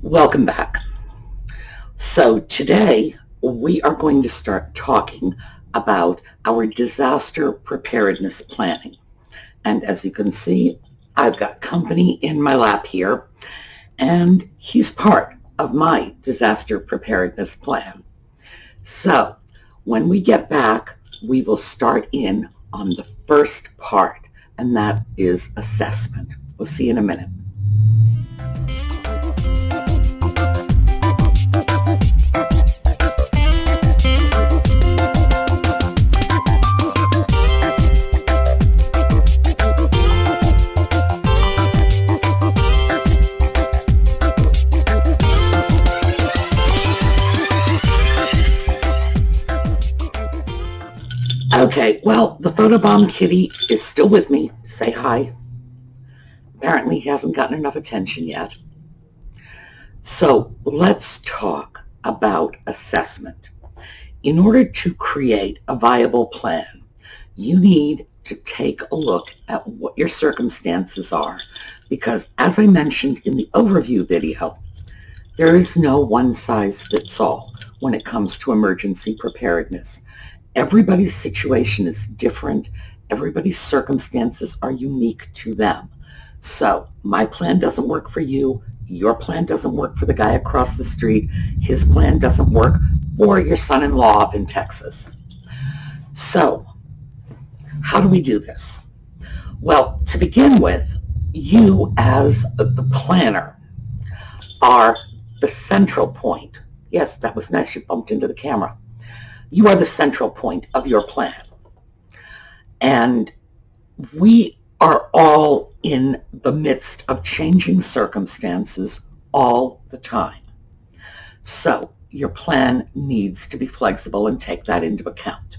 Welcome back. So today we are going to start talking about our disaster preparedness planning. And as you can see, I've got company in my lap here, and he's part of my disaster preparedness plan. So when we get back, we will start in on the first part, and that is assessment. We'll see you in a minute. Okay, well, the photobomb kitty is still with me. Say hi. Apparently he hasn't gotten enough attention yet. So let's talk about assessment. In order to create a viable plan, you need to take a look at what your circumstances are, because as I mentioned in the overview video, there is no one-size-fits-all when it comes to emergency preparedness. Everybody's situation is different. Everybody's circumstances are unique to them. So my plan doesn't work for you. Your plan doesn't work for the guy across the street. His plan doesn't work for your son-in-law up in Texas. So how do we do this? Well, to begin with, you as the planner are the central point. Yes, that was nice. You bumped into the camera. You are the central point of your plan. And we are all in the midst of changing circumstances all the time. So your plan needs to be flexible and take that into account.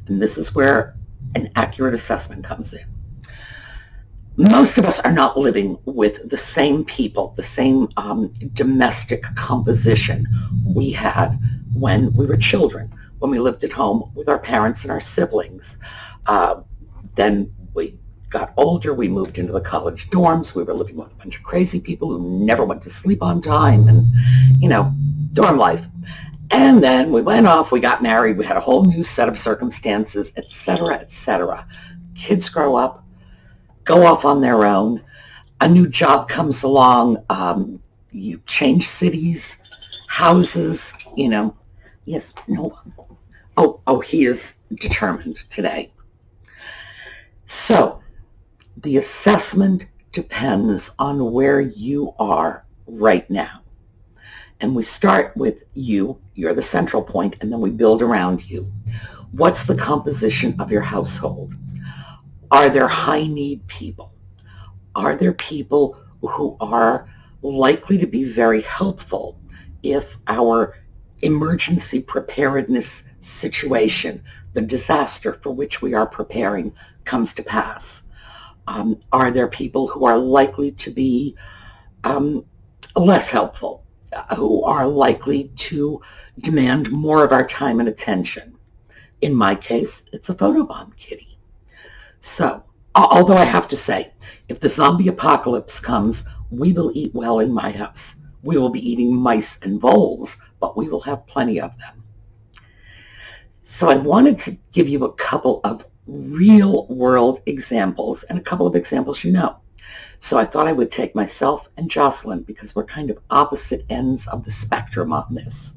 And this is where an accurate assessment comes in. Most of us are not living with the same people, the same domestic composition we had when we were children, when we lived at home with our parents and our siblings. Then we got older, we moved into the college dorms, we were living with a bunch of crazy people who never went to sleep on time, and, dorm life. And then we went off, we got married, we had a whole new set of circumstances, etc., etc. Kids grow up, go off on their own, a new job comes along, you change cities, houses, yes, no, oh, he is determined today. So the assessment depends on where you are right now. And we start with you're the central point, and then we build around you. What's the composition of your household? Are there high-need people? Are there people who are likely to be very helpful if our emergency preparedness situation, the disaster for which we are preparing, comes to pass? Are there people who are likely to be less helpful, who are likely to demand more of our time and attention? In my case, it's a photobomb kitty. So, although I have to say, if the zombie apocalypse comes, we will eat well in my house. We will be eating mice and voles, but we will have plenty of them. So I wanted to give you a couple of real-world examples and a couple of examples you know. So I thought I would take myself and Jocelyn, because we're kind of opposite ends of the spectrum on this.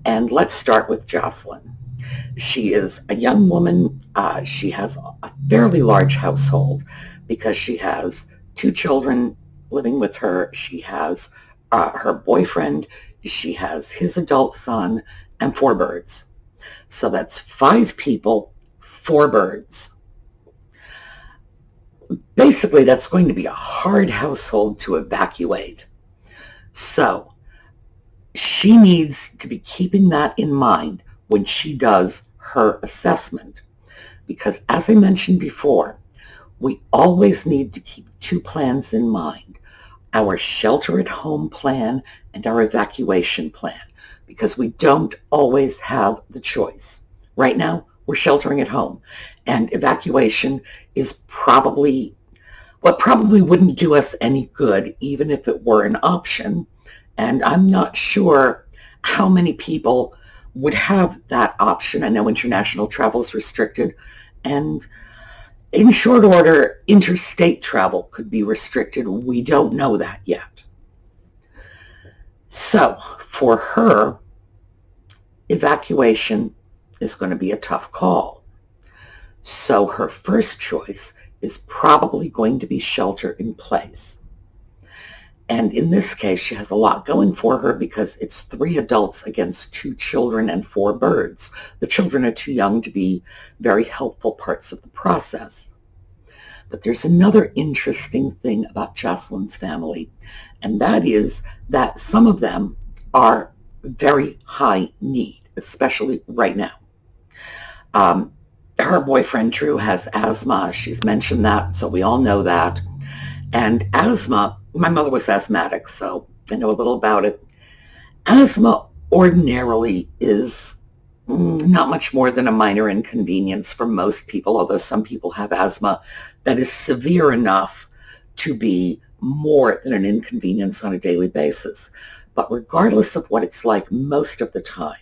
And let's start with Jocelyn. She is a young woman. She has a fairly large household because she has 2 children living with her. She has her boyfriend. She has his adult son and 4 birds. So that's 5 people, 4 birds. Basically, that's going to be a hard household to evacuate. So she needs to be keeping that in mind when she does her assessment, because as I mentioned before, we always need to keep 2 plans in mind: our shelter at home plan and our evacuation plan, because we don't always have the choice. Right now, we're sheltering at home, and evacuation is probably What probably wouldn't do us any good, even if it were an option, and I'm not sure how many people would have that option. I know international travel is restricted, and in short order, interstate travel could be restricted. We don't know that yet. So for her, evacuation is going to be a tough call. So her first choice is probably going to be shelter in place. And in this case, she has a lot going for her because it's 3 adults against 2 children and 4 birds. The children are too young to be very helpful parts of the process. But there's another interesting thing about Jocelyn's family, and that is that some of them are very high need, especially right now. Her boyfriend, Drew, has asthma. She's mentioned that, so we all know that. And asthma, my mother was asthmatic, so I know a little about it. Asthma ordinarily is not much more than a minor inconvenience for most people, although some people have asthma that is severe enough to be more than an inconvenience on a daily basis. But regardless of what it's like most of the time,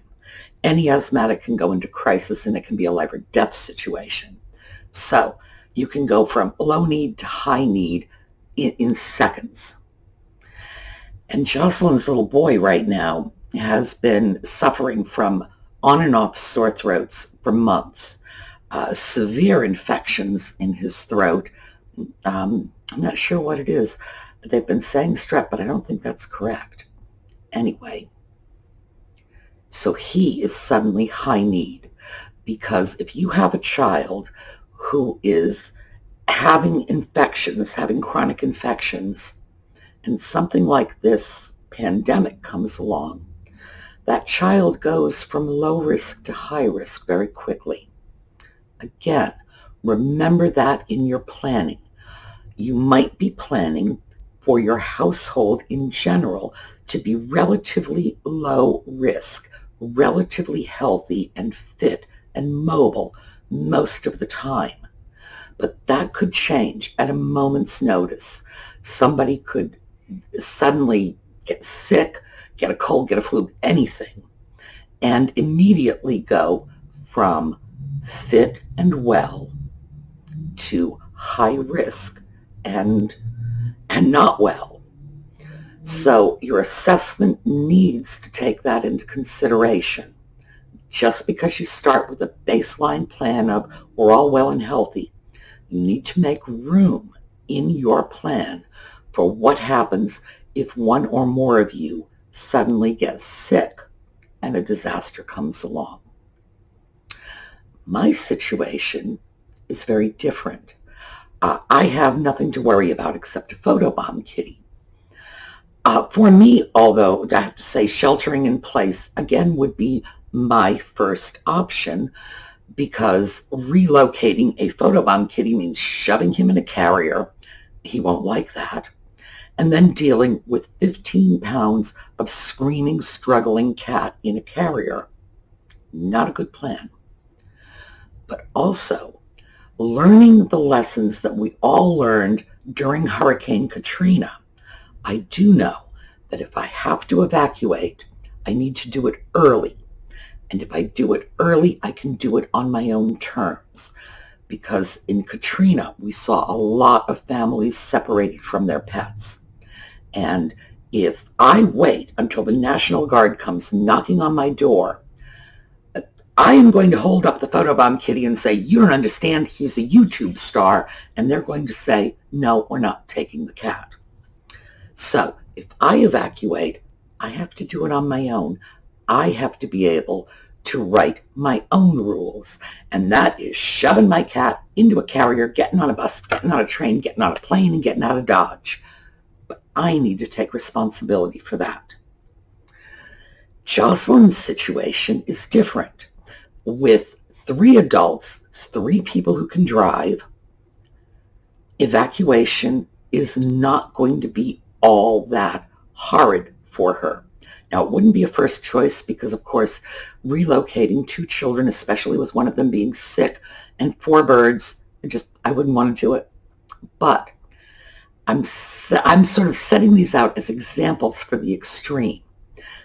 any asthmatic can go into crisis and it can be a life or death situation. So you can go from low need to high need in seconds. And Jocelyn's little boy right now has been suffering from on and off sore throats for months, severe infections in his throat. I'm not sure what it is. They've been saying strep, but I don't think that's correct. Anyway, so he is suddenly high need, because if you have a child who is having infections, having chronic infections, and something like this pandemic comes along, that child goes from low risk to high risk very quickly. Again, remember that in your planning. You might be planning for your household in general to be relatively low risk, relatively healthy and fit and mobile most of the time. But that could change at a moment's notice. Somebody could suddenly get sick, get a cold, get a flu, anything, and immediately go from fit and well to high risk and not well. So your assessment needs to take that into consideration. Just because you start with a baseline plan of we're all well and healthy, you need to make room in your plan for what happens if one or more of you suddenly gets sick and a disaster comes along. My situation is very different. I have nothing to worry about except a photobomb kitty. For me, although I have to say sheltering in place again would be my first option, because relocating a photobomb kitty means shoving him in a carrier. He won't like that. And then dealing with 15 pounds of screaming, struggling cat in a carrier. Not a good plan. But also, learning the lessons that we all learned during Hurricane Katrina, I do know that if I have to evacuate, I need to do it early. And if I do it early, I can do it on my own terms. Because in Katrina, we saw a lot of families separated from their pets. And if I wait until the National Guard comes knocking on my door, I am going to hold up the photobomb kitty and say, you don't understand, he's a YouTube star. And they're going to say, no, we're not taking the cat. So if I evacuate, I have to do it on my own. I have to be able to write my own rules. And that is shoving my cat into a carrier, getting on a bus, getting on a train, getting on a plane, and getting out of Dodge. But I need to take responsibility for that. Jocelyn's situation is different. With 3 adults, 3 people who can drive, evacuation is not going to be all that horrid for her. Now, it wouldn't be a first choice because, of course, relocating 2 children, especially with one of them being sick, and 4 birds, I wouldn't want to do it. But I'm sort of setting these out as examples for the extreme.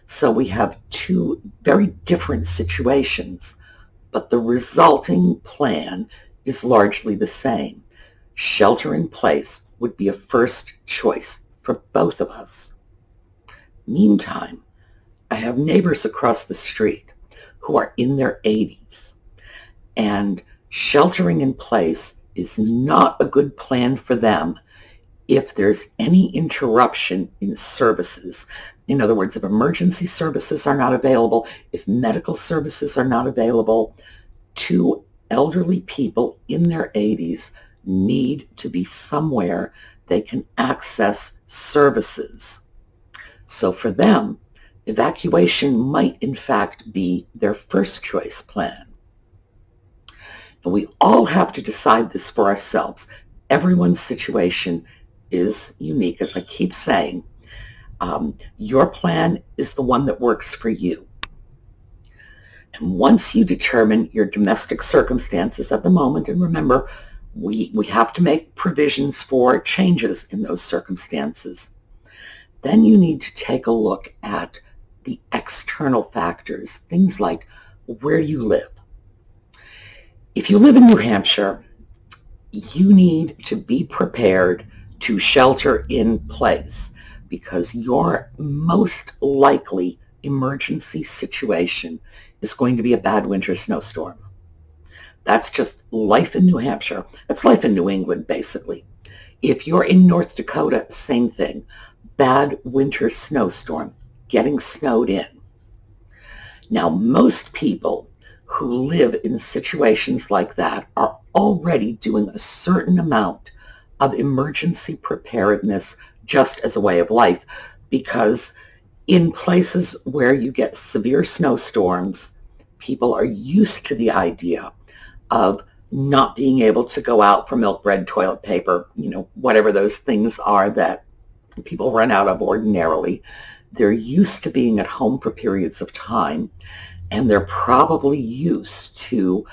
So we have two very different situations, but the resulting plan is largely the same. Shelter in place would be a first choice for both of us. Meantime, I have neighbors across the street who are in their 80s, and sheltering in place is not a good plan for them if there's any interruption in services. In other words, if emergency services are not available, if medical services are not available, two elderly people in their 80s need to be somewhere they can access services. So for them, evacuation might in fact be their first choice plan. And we all have to decide this for ourselves. Everyone's situation is unique, as I keep saying. Your plan is the one that works for you. And once you determine your domestic circumstances at the moment, and remember, we have to make provisions for changes in those circumstances, then you need to take a look at the external factors, things like where you live. If you live in New Hampshire, you need to be prepared to shelter in place, because your most likely emergency situation is going to be a bad winter snowstorm. That's just life in New Hampshire. That's life in New England, basically. If you're in North Dakota, same thing. Bad winter snowstorm, getting snowed in. Now, most people who live in situations like that are already doing a certain amount of emergency preparedness just as a way of life, because in places where you get severe snowstorms, people are used to the idea of not being able to go out for milk, bread, toilet paper, whatever those things are that people run out of ordinarily. They're used to being at home for periods of time, and they're probably used to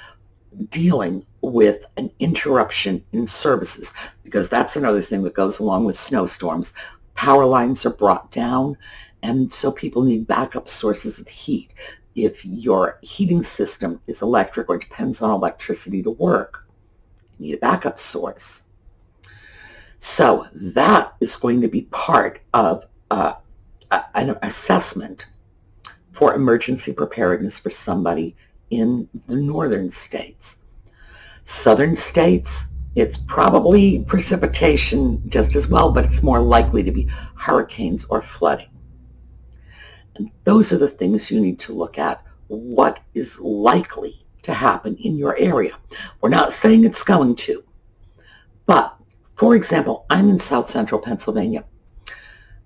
dealing with an interruption in services, because that's another thing that goes along with snowstorms. Power lines are brought down, and so people need backup sources of heat. If your heating system is electric or depends on electricity to work, you need a backup source. So that is going to be part of an assessment for emergency preparedness for somebody in the northern states. Southern states, it's probably precipitation just as well, but it's more likely to be hurricanes or flooding. And those are the things you need to look at. What is likely to happen in your area? We're not saying it's going to, but for example, I'm in South Central Pennsylvania.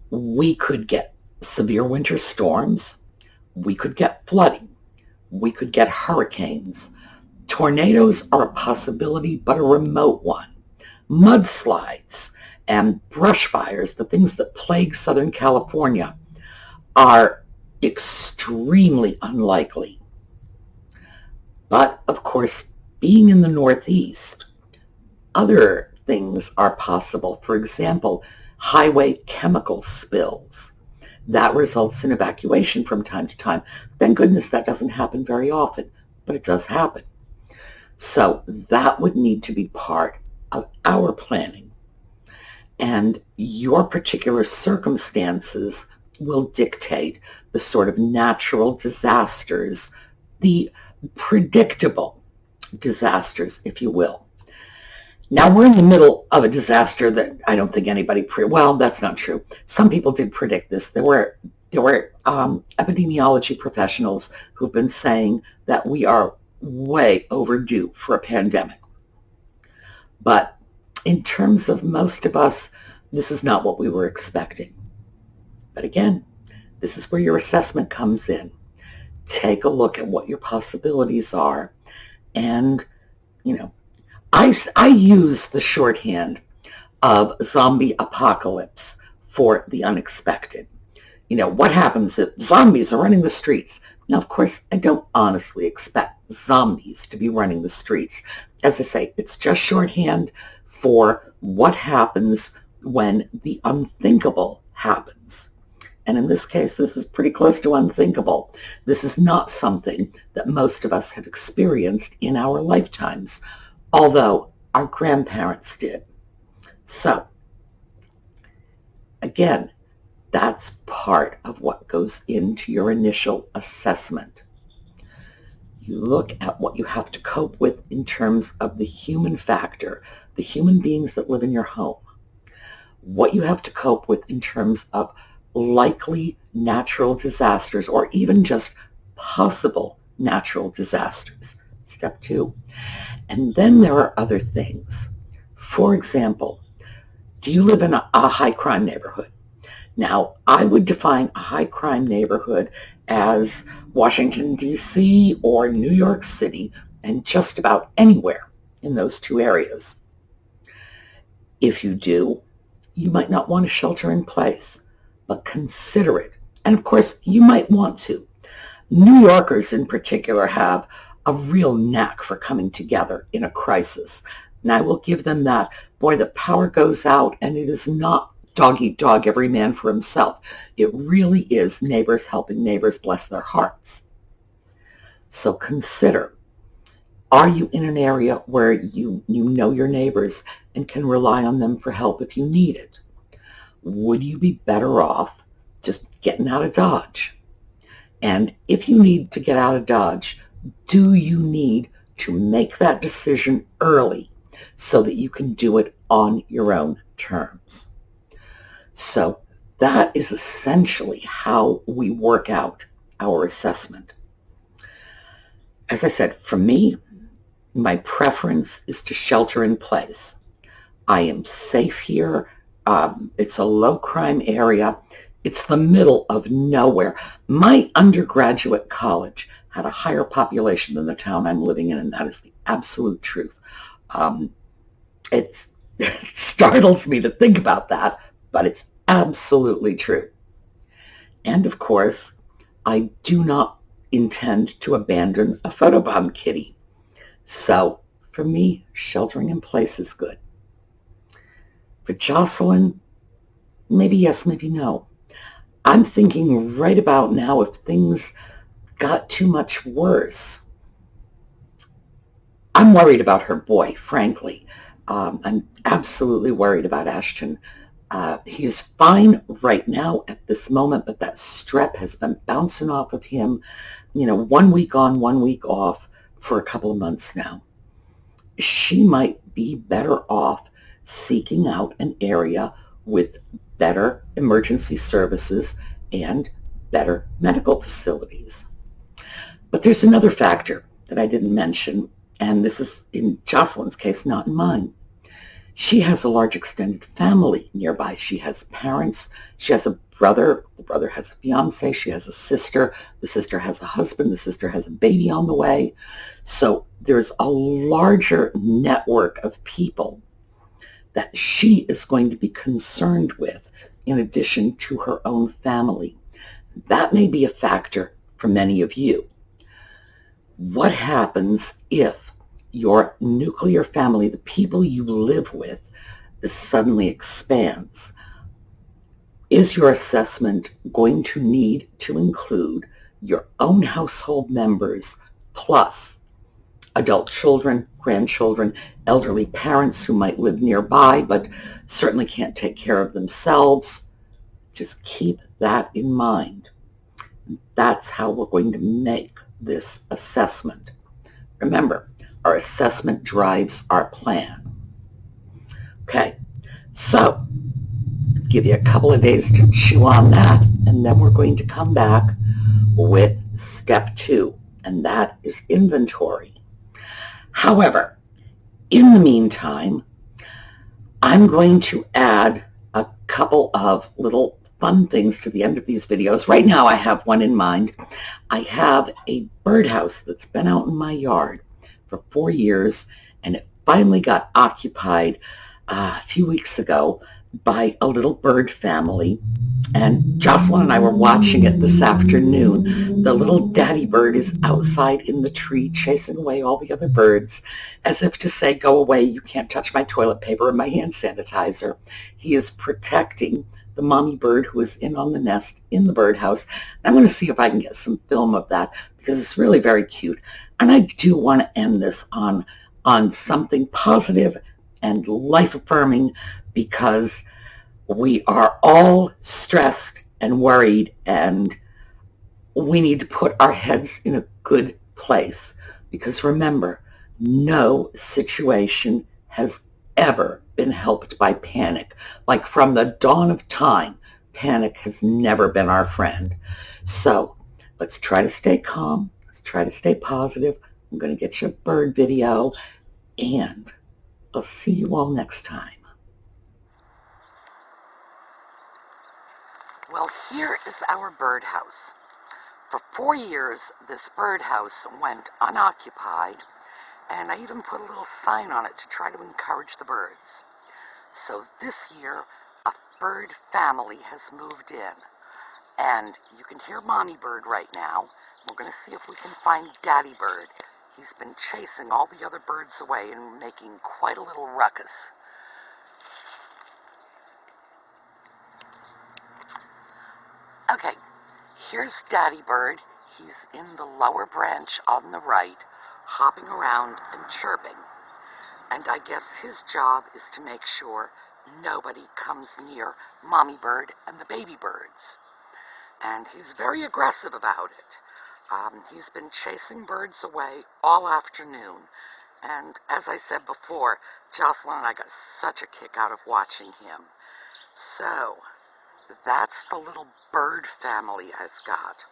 We could get severe winter storms. We could get flooding. We could get hurricanes. Tornadoes are a possibility, but a remote one. Mudslides and brush fires, the things that plague Southern California, are extremely unlikely. But, of course, being in the Northeast, other things are possible. For example, highway chemical spills. That results in evacuation from time to time. Thank goodness that doesn't happen very often, but it does happen. So that would need to be part of our planning. And your particular circumstances will dictate the sort of natural disasters, the predictable disasters, if you will. Now, we're in the middle of a disaster that I don't think anybody well, that's not true. Some people did predict this. There were epidemiology professionals who've been saying that we are way overdue for a pandemic. But in terms of most of us, this is not what we were expecting. But again, this is where your assessment comes in. Take a look at what your possibilities are. And, I use the shorthand of zombie apocalypse for the unexpected. What happens if zombies are running the streets? Now, of course, I don't honestly expect zombies to be running the streets. As I say, it's just shorthand for what happens when the unthinkable happens. And in this case, this is pretty close to unthinkable. This is not something that most of us have experienced in our lifetimes, although our grandparents did. So, again, that's part of what goes into your initial assessment. You look at what you have to cope with in terms of the human factor, the human beings that live in your home, what you have to cope with in terms of likely natural disasters or even just possible natural disasters. Step 2. And then there are other things. For example, do you live in a high crime neighborhood? Now, I would define a high crime neighborhood as Washington, D.C. or New York City, and just about anywhere in those two areas. If you do, you might not want to shelter in place, but consider it. And of course, you might want to. New Yorkers in particular have a real knack for coming together in a crisis. And I will give them that. Boy, the power goes out, and it is not dog eat dog, every man for himself. It really is neighbors helping neighbors, bless their hearts. So consider, are you in an area where you know your neighbors and can rely on them for help if you need it? Would you be better off just getting out of Dodge? And if you need to get out of Dodge, do you need to make that decision early so that you can do it on your own terms? So that is essentially how we work out our assessment. As I said, for me, my preference is to shelter in place. I am safe here. It's a low crime area. It's the middle of nowhere. My undergraduate college had a higher population than the town I'm living in, and that is the absolute truth. It startles me to think about that, but it's absolutely true. And of course, I do not intend to abandon a photobomb kitty. So for me, sheltering in place is good. For Jocelyn, maybe yes, maybe no. I'm thinking right about now, if things got too much worse, I'm worried about her boy, frankly. I'm absolutely worried about Ashton. He's fine right now at this moment, but that strep has been bouncing off of him, 1 week on, 1 week off for a couple of months now. She might be better off seeking out an area with better emergency services and better medical facilities. But there's another factor that I didn't mention, and this is in Jocelyn's case, not in mine. She has a large extended family nearby. She has parents. She has a brother. The brother has a fiance. She has a sister. The sister has a husband. The sister has a baby on the way. So there's a larger network of people that she is going to be concerned with in addition to her own family. That may be a factor for many of you. What happens if your nuclear family, the people you live with, suddenly expands? Is your assessment going to need to include your own household members plus adult children, grandchildren, elderly parents who might live nearby but certainly can't take care of themselves? Just keep that in mind. That's how we're going to make this assessment. Remember, our assessment drives our plan. Okay, so give you a couple of days to chew on that, and then we're going to come back with step 2, and that is inventory. However, in the meantime, I'm going to add a couple of little fun things to the end of these videos. Right now I have one in mind. I have a birdhouse that's been out in my yard for 4 years, and it finally got occupied a few weeks ago by a little bird family. And Jocelyn and I were watching it this afternoon. The little daddy bird is outside in the tree chasing away all the other birds, as if to say, go away, you can't touch my toilet paper and my hand sanitizer. He is protecting the mommy bird who is in on the nest in the birdhouse. I'm going to see if I can get some film of that because it's really very cute. And I do want to end this on something positive and life-affirming, because we are all stressed and worried, and we need to put our heads in a good place, because remember, no situation has ever been helped by panic. Like from the dawn of time, panic has never been our friend. So let's try to stay calm. Let's try to stay positive. I'm going to get you a bird video, and I'll see you all next time. Well, here is our birdhouse. For 4 years, this birdhouse went unoccupied, and I even put a little sign on it to try to encourage the birds. So this year, a bird family has moved in, and you can hear mommy bird right now. We're going to see if we can find daddy bird. He's been chasing all the other birds away and making quite a little ruckus. Okay, here's daddy bird. He's in the lower branch on the right, hopping around and chirping. And I guess his job is to make sure nobody comes near mommy bird and the baby birds. And he's very aggressive about it. He's been chasing birds away all afternoon. And as I said before, Jocelyn and I got such a kick out of watching him. So that's the little bird family I've got.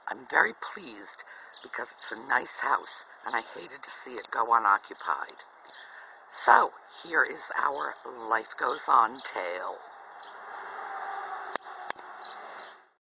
I'm very pleased because it's a nice house and I hated to see it go unoccupied. So here is our Life Goes On tale.